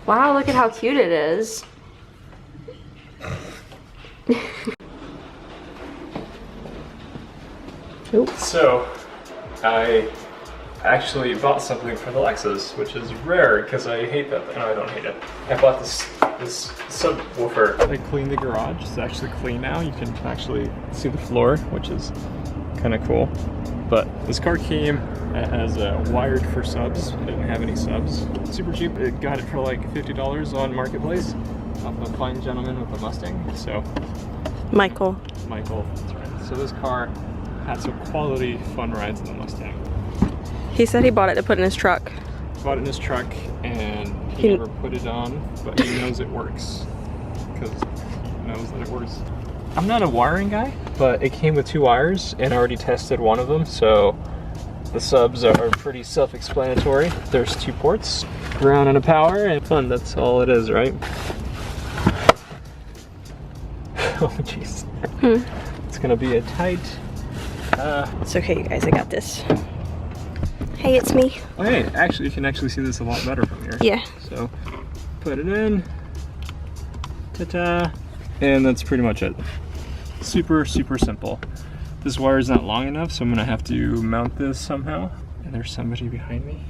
Wow, look at how cute it is. Oops. So, I actually bought something for the Lexus, which is rare because I hate that. No, I don't hate it. I bought this subwoofer. I cleaned the garage. It's actually clean now. You can actually see the floor, which is kind of cool. But this car came as wired for subs. I didn't have any subs. Super cheap. It got it for like $50 on Marketplace off a fine gentleman with a Mustang. So Michael. That's right. So this car had some quality fun rides in the Mustang. He said he bought it to put in his truck. Bought it in his truck and he never put it on, but he knows it works because he knows that it works. I'm not a wiring guy, but it came with 2 wires and I already tested one of them, so the subs are pretty self-explanatory. There's 2 ports, ground and a power, and fun, that's all it is, right? Oh jeez. It's gonna be a tight... It's okay, you guys, I got this. Hey, it's me. Oh hey, actually you can actually see this a lot better from here. Yeah. So, put it in, ta-ta, and that's pretty much it. Super, super simple. This wire is not long enough, so I'm gonna have to mount this somehow. And there's somebody behind me.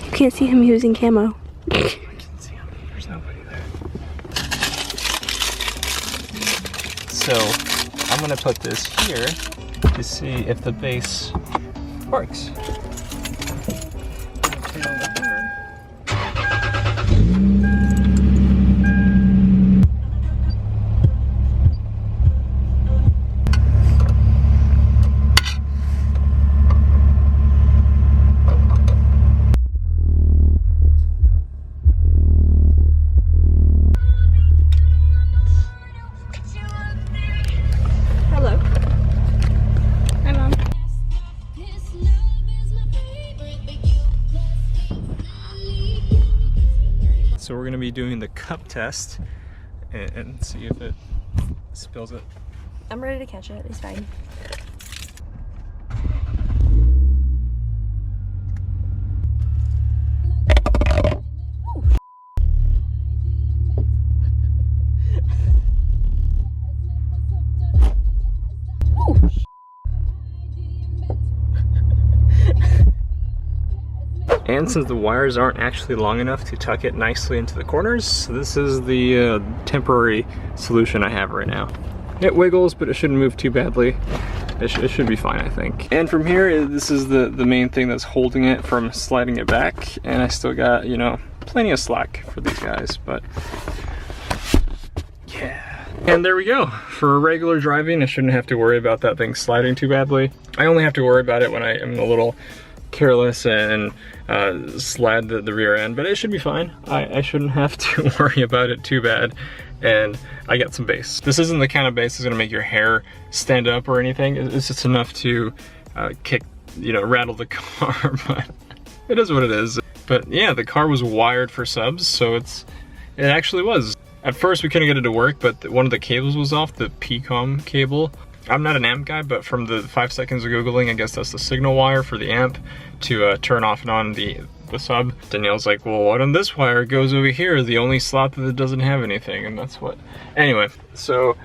You can't see him using camo. I can see him, there's nobody there. So, I'm gonna put this here to see if the base works. So we're going to be doing the cup test and see if it spills it. I'm ready to catch it, it's fine. And since the wires aren't actually long enough to tuck it nicely into the corners, this is the temporary solution I have right now. It wiggles, but it shouldn't move too badly. It should be fine, I think. And from here, this is the main thing that's holding it from sliding it back. And I still got, you know, plenty of slack for these guys, but yeah. And there we go. For regular driving, I shouldn't have to worry about that thing sliding too badly. I only have to worry about it when I am a little careless and slide the rear end, but it should be fine. I shouldn't have to worry about it too bad, and I got some bass. This isn't the kind of bass that's gonna make your hair stand up or anything. It's just enough to kick, you know, rattle the car, but it is what it is. But yeah, the car was wired for subs, so it actually was. At first we couldn't get it to work, but one of the cables was off, the PCOM cable. I'm not an amp guy, but from the 5 seconds of Googling, I guess that's the signal wire for the amp to turn off and on the sub. Danielle's like, well, what on this wire goes over here, the only slot that it doesn't have anything, and that's what. Anyway, so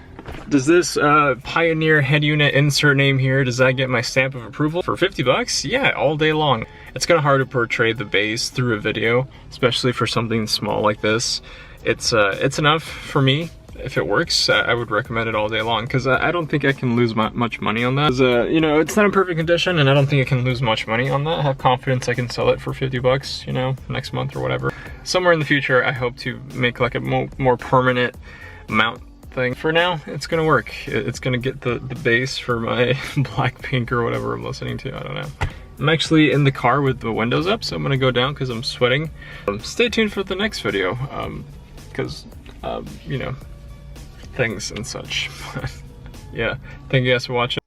does this Pioneer head unit insert name here, does that get my stamp of approval? For 50 bucks? Yeah, all day long. It's kind of hard to portray the bass through a video, especially for something small like this. It's enough for me. If it works, I would recommend it all day long, because I don't think I can lose much money on that. You know, it's not in perfect condition, and I don't think I can lose much money on that. I have confidence I can sell it for 50 bucks, you know, next month or whatever. Somewhere in the future, I hope to make like a more permanent mount thing. For now, it's gonna work. It's gonna get the bass for my Blackpink or whatever I'm listening to, I don't know. I'm actually in the car with the windows up, so I'm gonna go down because I'm sweating. Stay tuned for the next video, because, you know, things and such. Yeah, thank you guys for watching.